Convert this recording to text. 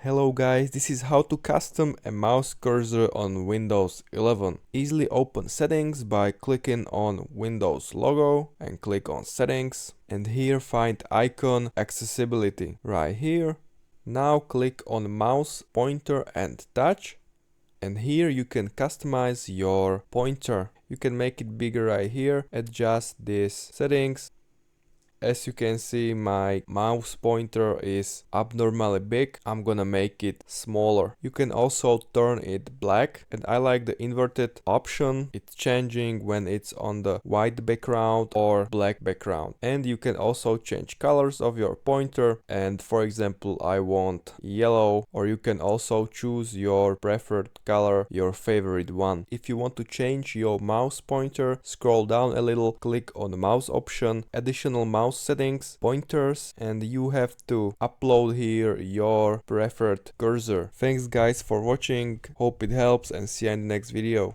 Hello guys, this is how to custom a mouse cursor on Windows 11. Easily open settings by clicking on Windows logo and click on settings, and here find icon accessibility right here. Now click on mouse pointer and touch, and here you can customize your pointer. You can make it bigger right here, adjust these settings. As you can see, my mouse pointer is abnormally big. I'm gonna make it smaller. You can also turn it black, and I like the inverted option. It's changing when it's on the white background or black background. And you can also change colors of your pointer, and for example I want yellow, or you can also choose your preferred color, your favorite one. If you want to change your mouse pointer, scroll down a little, click on the mouse option, additional mouse settings, pointers, and you have to upload here your preferred cursor. Thanks guys for watching, hope it helps, and see you in the next video.